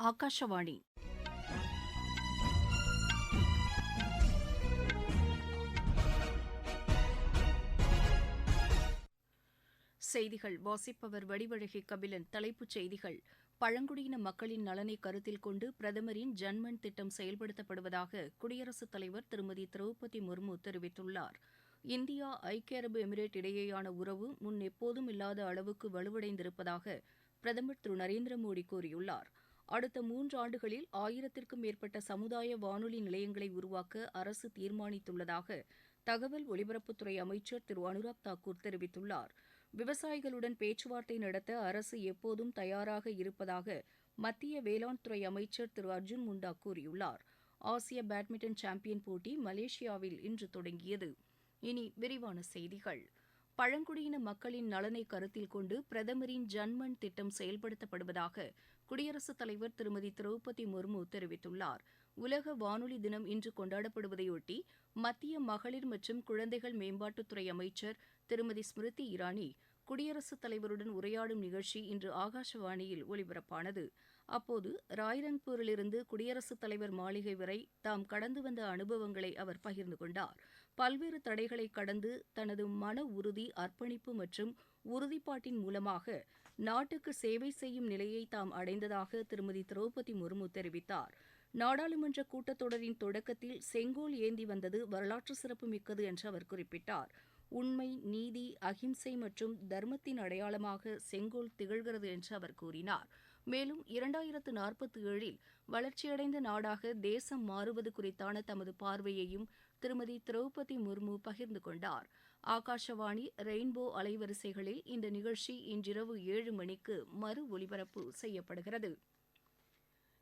ஆகாஷவாணி. செய்திகள் வாசிப்பவர் வடிவழகி கபிலன். தலைப்புச் செய்திகள்: பழங்குடியின மக்களின் நலனை கருத்தில் கொண்டு பிரதமரின் ஜன்மன் திட்டம் செயல்படுத்தப்படுவதாக குடியரசுத் தலைவர் திருமதி திரௌபதி முர்மு தெரிவித்துள்ளார். இந்தியா ஐக்கிய அரபு எமிரேட் இடையேயான உறவு முன் எப்போதும் இல்லாத அளவுக்கு வலுவடைந்திருப்பதாக பிரதமர் திரு நரேந்திர மோடி கூறியுள்ளார். அடுத்த 3 ஆண்டுகளில் 1000த்திற்கும் மேற்பட்ட சமுதாய வானொலி நிலையங்களை உருவாக்க அரசு தீர்மானித்துள்ளதாக தகவல் ஒலிபரப்புத்துறை அமைச்சர் திரு அனுராக் தாக்கூர் தெரிவித்துள்ளார். விவசாயிகளுடன் பேச்சுவார்த்தை நடத்த அரசு எப்போதும் தயாராக இருப்பதாக மத்திய வேளாண் துறை அமைச்சர் திரு அர்ஜுன் முண்டா கூறியுள்ளார். ஆசிய பேட்மிண்டன் சாம்பியன் போட்டி மலேசியாவில் இன்று தொடங்கியது. இனி விரிவான செய்திகள். பழங்குடியின மக்களின் நலனை கருத்தில் கொண்டு பிரதமரின் ஜன்மன் திட்டம் செயல்படுத்தப்படுவதாக குடியரசுத் தலைவர் திருமதி திரௌபதி முர்மு தெரிவித்துள்ளார். உலக வானொலி தினம் இன்று கொண்டாடப்படுவதையொட்டி மத்திய மகளிர் மற்றும் குழந்தைகள் மேம்பாட்டுத்துறை அமைச்சர் திருமதி ஸ்மிருதி இரானி குடியரசுத் தலைவருடன் உரையாடும் நிகழ்ச்சி இன்று ஆகாஷவாணியில் ஒலிபரப்பானது. அப்போது ராய்ரங்பூரிலிருந்து குடியரசுத் தலைவர் மாளிகை வரை தாம் கடந்து வந்த அனுபவங்களை அவர் பகிர்ந்து கொண்டார். பல்வேறு தடைகளை கடந்து தனது மன உறுதி, அர்ப்பணிப்பு மற்றும் உறுதிப்பாட்டின் மூலமாக நாட்டுக்கு சேவை செய்யும் நிலையை தாம் அடைந்ததாக திருமதி திரௌபதி முர்மு தெரிவித்தார். நாடாளுமன்ற கூட்டத்தொடரின் தொடக்கத்தில் செங்கோல் ஏந்தி வந்தது வரலாற்று சிறப்புமிக்கது என்று அவர் குறிப்பிட்டார். உண்மை, நீதி, அகிம்சை மற்றும் தர்மத்தின் அடையாளமாக செங்கோல் திகழ்கிறது என்று அவர் கூறினார். மேலும் 2047இல் வளர்ச்சியடைந்த நாடாக தேசம் மாறுவது குறித்தான தமது பார்வையையும் திருமதி திரௌபதி முர்மு பகிர்ந்து கொண்டார். ஆகாஷவாணி ரெயின்போ அலைவரிசைகளில் இந்த நிகழ்ச்சி இன்றிரவு 7 மணிக்கு மறு ஒலிபரப்பு செய்யப்படுகிறது.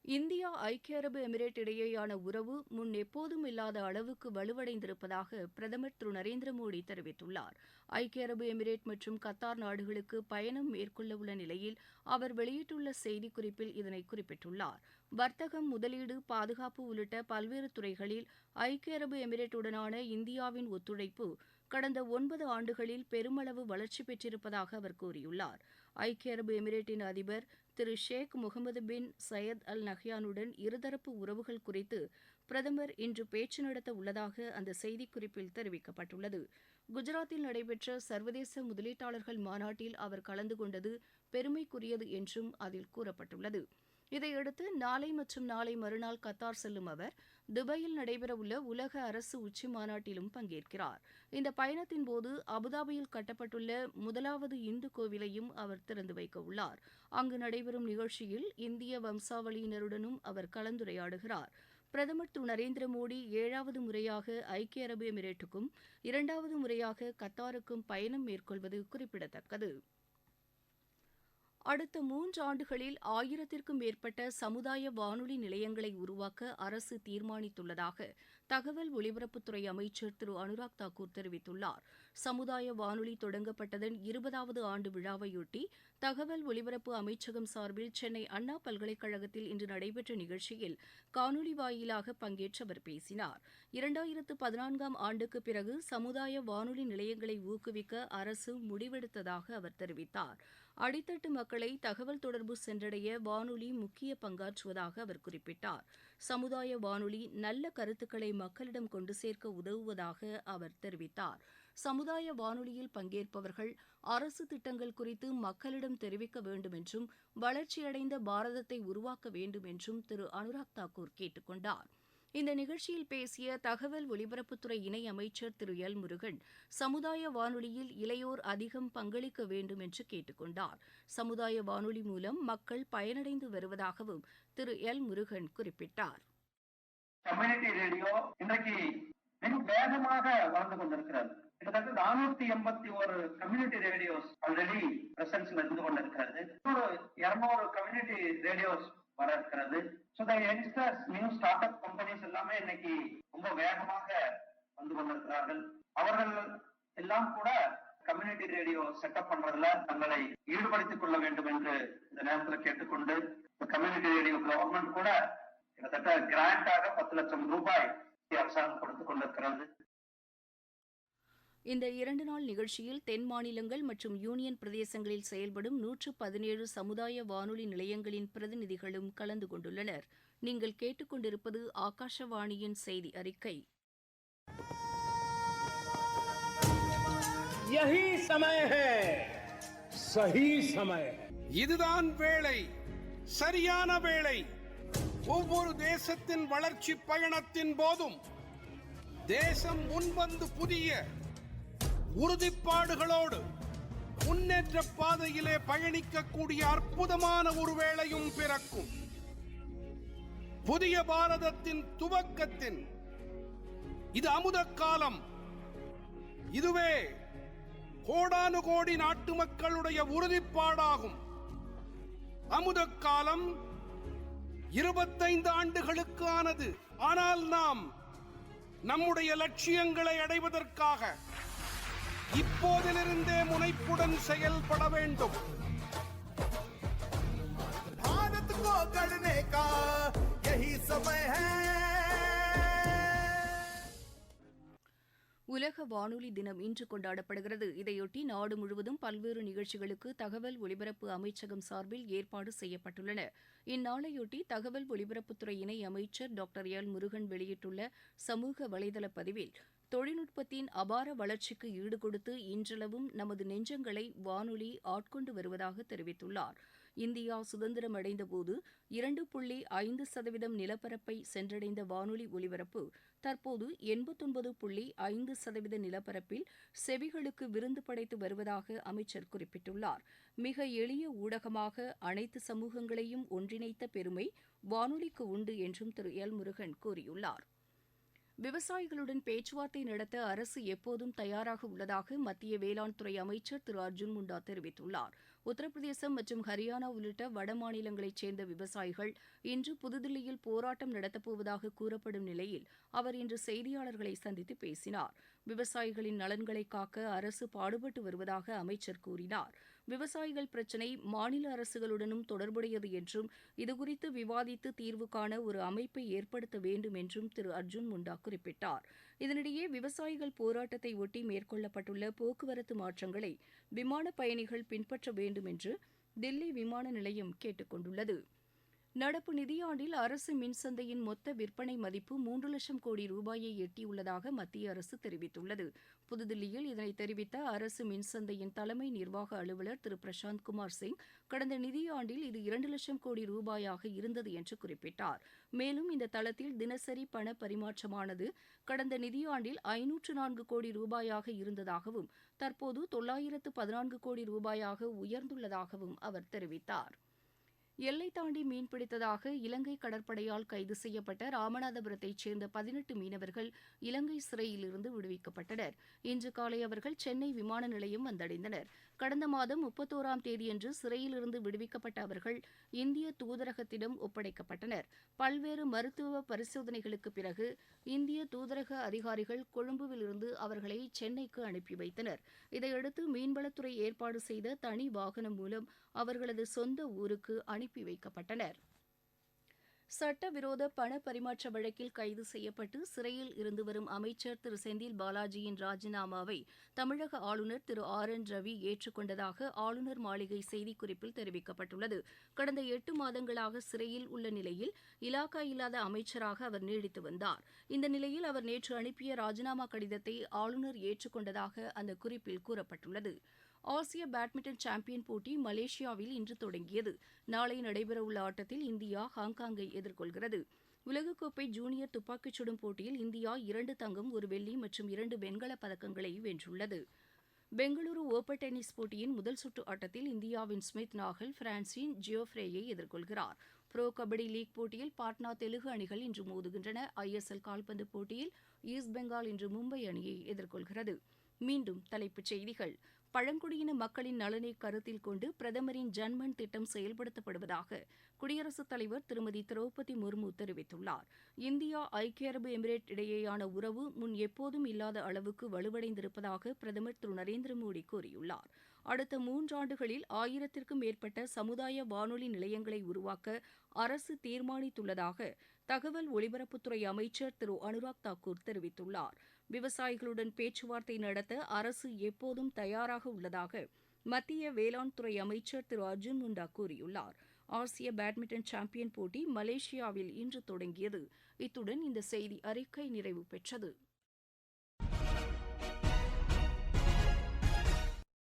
இந்தியா ஐக்கிய அரபு எமிரேட் இடையேயான உறவு முன் எப்போதும் இல்லாத அளவுக்கு வலுவடைந்திருப்பதாக பிரதமர் திரு நரேந்திர மோடி தெரிவித்துள்ளார். ஐக்கிய அரபு எமிரேட் மற்றும் கத்தார் நாடுகளுக்கு பயணம் மேற்கொள்ளவுள்ள நிலையில் அவர் வெளியிட்டுள்ள செய்திக்குறிப்பில் இதனை குறிப்பிட்டுள்ளார். வர்த்தகம், முதலீடு, பாதுகாப்பு உள்ளிட்ட பல்வேறு துறைகளில் ஐக்கிய அரபு எமிரேட்டுடனான இந்தியாவின் ஒத்துழைப்பு கடந்த 9 ஆண்டுகளில் பெருமளவு வளர்ச்சி பெற்றிருப்பதாக அவர் கூறியுள்ளார். ஐக்கிய அரபு எமிரேட்டின் அதிபர் திரு ஷேக் முகமது பின் சையத் அல் நஹ்யானுடன் இருதரப்பு உறவுகள் குறித்து பிரதமர் இன்று பேச்சு நடத்த உள்ளதாக அந்த செய்திக்குறிப்பில் தெரிவிக்கப்பட்டுள்ளது. குஜராத்தில் நடைபெற்ற சர்வதேச முதலீட்டாளர்கள் மாநாட்டில் அவர் கலந்து கொண்டது பெருமைக்குரியது என்றும் அதில் கூறப்பட்டுள்ளது. இதையடுத்து நாளை மற்றும் நாளை மறுநாள் கத்தார் செல்லும் அவர் துபாயில் நடைபெறவுள்ள உலக அரசு உச்சி மாநாட்டிலும் பங்கேற்கிறார். இந்த பயணத்தின்போது அபுதாபியில் கட்டப்பட்டுள்ள முதலாவது இந்து கோவிலையும் அவர் திறந்து வைக்க உள்ளார். அங்கு நடைபெறும் நிகழ்ச்சியில் இந்திய வம்சாவளியினருடனும் அவர் கலந்துரையாடுகிறார். பிரதமர் திரு நரேந்திர மோடி 7வது முறையாக ஐக்கிய அரபு எமிரேட்டுக்கும் 2வது முறையாக கத்தாருக்கும் பயணம் மேற்கொள்வது குறிப்பிடத்தக்கது. அடுத்த 3 ஆண்டுகளில் 1000த்திற்கும் மேற்பட்ட சமுதாய வானொலி நிலையங்களை உருவாக்க அரசு தீர்மானித்துள்ளதாக தகவல் ஒலிபரப்புத்துறை அமைச்சர் திரு அனுராக் தாக்கூர் தெரிவித்துள்ளார். சமுதாய வானொலி தொடங்கப்பட்டதன் 20வது ஆண்டு விழாவையொட்டி தகவல் ஒலிபரப்பு அமைச்சகம் சார்பில் சென்னை அண்ணா பல்கலைக்கழகத்தில் இன்று நடைபெற்ற நிகழ்ச்சியில் காணொலி வாயிலாக பங்கேற்று அவர் பேசினார். 2014ஆம் ஆண்டுக்கு பிறகு சமுதாய வானொலி நிலையங்களை ஊக்குவிக்க அரசு முடிவெடுத்ததாக அவர் தெரிவித்தார். அடித்தட்டு மக்களை தகவல் தொடர்பு சென்றடைய வானொலி முக்கிய பங்காற்றுவதாக அவர் குறிப்பிட்டார். சமுதாய வானொலி நல்ல கருத்துக்களை மக்களிடம் கொண்டு சேர்க்க உதவுவதாக அவர் தெரிவித்தார். சமுதாய வானொலியில் பங்கேற்பவர்கள் அரசு திட்டங்கள் குறித்து மக்களிடம் தெரிவிக்க வேண்டும் என்றும் வளர்ச்சியடைந்த பாரதத்தை உருவாக்க வேண்டும் என்றும் திரு அனுராக் தாக்கூர் கேட்டுக் கொண்டார். இந்த நிகழ்ச்சியில் பேசிய தகவல் ஒலிபரப்புத்துறை இணை அமைச்சர் திரு எல் முருகன் சமுதாய வானொலியில் இளையோர் அதிகம் பங்களிக்க வேண்டும் என்று கேட்டுக் கொண்டார். சமுதாய வானொலி மூலம் மக்கள் பயனடைந்து வருவதாகவும் திரு எல் முருகன் குறிப்பிட்டார். கம்யூனிட்டி ரேடியோ இன்றைக்கு மிக வேகமாக வளர்ந்து கொண்டிருக்கிறது. கிட்டத்தட்ட 481 கம்யூனிட்டி ரேடியோஸ் ஆல்ரெடி பிரசன்ஸ்ல இருந்து கொண்டிருக்கிறது. 200 கம்யூனிட்டி ரேடியோஸ் வர இருக்கிறது. So the youngsters, new startup companies எல்லாமே இன்னைக்கு ரொம்ப வேகமாக வந்து கொண்டிருக்கிறார்கள். அவர்கள் எல்லாம் கூட கம்யூனிட்டி ரேடியோ செட்டப் பண்றதுல தங்களை ஈடுபடுத்திக் கொள்ள வேண்டும் என்று இந்த நேரத்தில் கேட்டுக்கொண்டு, கம்யூனிட்டி ரேடியோ கவர்மெண்ட் கூட கிட்டத்தட்ட கிராண்டாக 10 லட்சம் ரூபாய் அரசாங்கம் கொடுத்துக் கொண்டிருக்கிறது. இந்த 2 நாள் நிகழ்ச்சியில் தென் மாநிலங்கள் மற்றும் யூனியன் பிரதேசங்களில் செயல்படும் 117 சமுதாய வானொலி நிலையங்களின் பிரதிநிதிகளும் கலந்து கொண்டுள்ளனர். நீங்கள் கேட்டுக்கொண்டிருப்பது ஆகாஷவாணியின் செய்தி அறிக்கை. यही समय है, सही समय. இதுதான் வேளை, சரியான வேளை. ஒவ்வொரு தேசத்தின் வளர்ச்சி பயணத்தின் போதும் தேசம் முன்வந்து புதிய உறுதிப்பாடுகளோடு முன்னேற்ற பாதையிலே பயணிக்கக்கூடிய அற்புதமான ஒரு வேளையும் பிறக்கும். புதிய பாரதத்தின் துவக்கத்தின் இது அமுத காலம். இதுவே கோடானு கோடி நாட்டு மக்களுடைய உறுதிப்பாடாகும். அமுத காலம் 25 ஆண்டுகளுக்கு ஆனது. ஆனால் நாம் நம்முடைய லட்சியங்களை அடைவதற்காக இப்போதிலிருந்தே முனைப்புடன் செயல்பட வேண்டும். भारत को गढ़ने का यही समय है. உலக வானொலி தினம் இன்று கொண்டாடப்படுகிறது. இதையொட்டி நாடு முழுவதும் பல்வேறு நிகழ்ச்சிகளுக்கு தகவல் ஒலிபரப்பு அமைச்சகம் சார்பில் ஏற்பாடு செய்யப்பட்டுள்ளன. இந்நாளையொட்டி தகவல் ஒலிபரப்புத்துறை இணை அமைச்சர் டாக்டர் எல் முருகன் வெளியிட்டுள்ள சமூக வலைதள பதிவில், தொழில்நுட்பத்தின் அபார வளர்ச்சிக்கு ஈடுகொடுத்து இன்றளவும் நமது நெஞ்சங்களை வானொலி ஆட்கொண்டு வருவதாக தெரிவித்துள்ளார். இந்தியா சுதந்திரம் அடைந்தபோது 2.5% நிலப்பரப்பை சென்றடைந்த வானொலி ஒலிபரப்பு தற்போது 89.5% நிலப்பரப்பில் செவிகளுக்கு விருந்து படைத்து வருவதாக அமைச்சர் குறிப்பிட்டுள்ளார். மிக எளிய ஊடகமாக அனைத்து சமூகங்களையும் ஒன்றிணைத்த பெருமை வானொலிக்கு உண்டு என்றும் திரு எல் முருகன் கூறியுள்ளார். விவசாயிகளுடன் பேச்சுவார்த்தை நடத்த அரசு எப்போதும் தயாராக உள்ளதாக மத்திய வேளாண் துறை அமைச்சர் திரு அர்ஜுன் முண்டா தெரிவித்துள்ளார். உத்தரப்பிரதேசம் மற்றும் ஹரியானா உள்ளிட்ட வட மாநிலங்களைச் சேர்ந்த விவசாயிகள் இன்று புதுதில்லியில் போராட்டம் நடத்தப்போவதாக கூறப்படும் நிலையில் அவர் இன்று செய்தியாளர்களை சந்தித்து பேசினார். விவசாயிகளின் நலன்களை காக்க அரசு பாடுபட்டு வருவதாக அமைச்சர் கூறினார். விவசாயிகள் பிரச்சினை மாநில அரசுகளுடனும் தொடர்புடையது என்றும் இதுகுறித்து விவாதித்து தீர்வு காண ஒரு அமைப்பை ஏற்படுத்த வேண்டும் என்றும் திரு அர்ஜுன் முண்டா குறிப்பிட்டார். இதனிடையே விவசாயிகள் போராட்டத்தை ஒட்டி மேற்கொள்ளப்பட்டுள்ள போக்குவரத்து மாற்றங்களை விமான பயணிகள் பின்பற்ற வேண்டும் என்று தில்லி விமான நிலையம் கேட்டுக் கொண்டுள்ளது. நடப்பு நிதியாண்டில் அரசு மின்சந்தையின் மொத்த விற்பனை மதிப்பு 3 லட்சம் கோடி ரூபாயை எட்டியுள்ளதாக மத்திய அரசு தெரிவித்துள்ளது. புதுதில்லியில் இதனை தெரிவித்த அரசு மின்சந்தையின் தலைமை நிர்வாக அலுவலர் திரு பிரசாந்த் குமார் சிங், கடந்த நிதியாண்டில் இது 2 லட்சம் கோடி ரூபாயாக இருந்தது என்று குறிப்பிட்டார். மேலும் இந்த தளத்தில் தினசரி பண பரிமாற்றமானது கடந்த நிதியாண்டில் 504 கோடி ரூபாயாக இருந்ததாகவும் தற்போது 914 கோடி ரூபாயாக உயர்ந்துள்ளதாகவும் அவர் தெரிவித்தார். எல்லை தாண்டி மீன்பிடித்ததாக இலங்கை கடற்படையால் கைது செய்யப்பட்ட ராமநாதபுரத்தைச் சேர்ந்த 18 மீனவர்கள் இலங்கை சிறையிலிருந்து விடுவிக்கப்பட்டனர். இன்று காலை அவர்கள் சென்னை விமான நிலையம் வந்தடைந்தனர். கடந்த மாதம் 31ஆம் தேதியன்று சிறையிலிருந்து விடுவிக்கப்பட்ட அவர்கள் இந்திய தூதரகத்திடம் ஒப்படைக்கப்பட்டனர். பல்வேறு மருத்துவ பரிசோதனைகளுக்கு பிறகு இந்திய தூதரக அதிகாரிகள் கொழும்புவிலிருந்து அவர்களை சென்னைக்கு அனுப்பி வைத்தனர். இதையடுத்து மீன்வளத்துறை ஏற்பாடு செய்த தனி வாகனம் மூலம் அவர்களது சொந்த ஊருக்கு அனுப்பி வைக்கப்பட்டனர். சட்டவிரோத பண பரிமாற்ற வழக்கில் கைது செய்யப்பட்டு சிறையில் இருந்து வரும் அமைச்சர் திரு செந்தில் பாலாஜியின் ராஜினாமாவை தமிழக ஆளுநர் திரு RN ரவி ஏற்றுக்கொண்டதாக ஆளுநர் மாளிகை செய்திக்குறிப்பில் தெரிவிக்கப்பட்டுள்ளது. கடந்த 8 மாதங்களாக சிறையில் உள்ள நிலையில் இலாகா இல்லாத அமைச்சராக அவர் நீடித்து வந்தார். இந்த நிலையில் அவர் நேற்று அனுப்பிய ராஜினாமா கடிதத்தை ஆளுநர் ஏற்றுக்கொண்டதாக அந்த குறிப்பில் கூறப்பட்டுள்ளது. ஆசிய பேட்மிண்டன் சாம்பியன் போட்டி மலேசியாவில் இன்று தொடங்கியது. நாளை நடைபெறவுள்ள ஆட்டத்தில் இந்தியா ஹாங்காங்கை எதிர்கொள்கிறது. உலகக்கோப்பை ஜூனியர் துப்பாக்கிச் சுடும் போட்டியில் இந்தியா 2 தங்கம், 1 வெள்ளி மற்றும் 2 வெண்கலப் பதக்கங்களை வென்றுள்ளது. பெங்களூரு ஓபன் டென்னிஸ் போட்டியின் முதல் சுற்று ஆட்டத்தில் இந்தியாவின் ஸ்மித் நாகல் பிரான்சின் ஜியோஃப்ரேயை எதிர்கொள்கிறார். புரோ கபடி லீக் போட்டியில் பாட்னா தெலுங்கு அணிகள் இன்று மோதுகின்றன. ISL கால்பந்து போட்டியில் ஈஸ்ட் பெங்கால் இன்று மும்பை அணியை எதிர்கொள்கிறது. மீண்டும் தலைப்புச் செய்திகள். பழங்குடியின மக்களின் நலனை கருத்தில் கொண்டு பிரதமரின் ஜன்மன் திட்டம் செயல்படுத்தப்படுவதாக குடியரசுத் தலைவர் திருமதி திரௌபதி முர்மு தெரிவித்துள்ளார். இந்தியா ஐக்கிய அரபு எமிரேட் இடையேயான உறவு முன் எப்போதும் இல்லாத அளவுக்கு வலுவடைந்திருப்பதாக பிரதமர் திரு நரேந்திர மோடி கூறியுள்ளார். அடுத்த 3 ஆண்டுகளில் 1000த்திற்கும் மேற்பட்ட சமுதாய வானொலி நிலையங்களை உருவாக்க அரசு தீர்மானித்துள்ளதாக தகவல் ஒலிபரப்புத்துறை அமைச்சர் திரு அனுராக் தாக்கூர் தெரிவித்துள்ளார். விவசாயிகளுடன் பேச்சுவார்த்தை நடத்த அரசு எப்போதும் தயாராக உள்ளதாக மத்திய வேளாண் துறை அமைச்சர் திரு அர்ஜுன் முண்டா கூறியுள்ளார். ஆசிய பேட்மிண்டன் சாம்பியன் போட்டி மலேசியாவில் இன்று தொடங்கியது. இத்துடன் இந்த செய்தி அறிக்கை நிறைவு பெற்றது.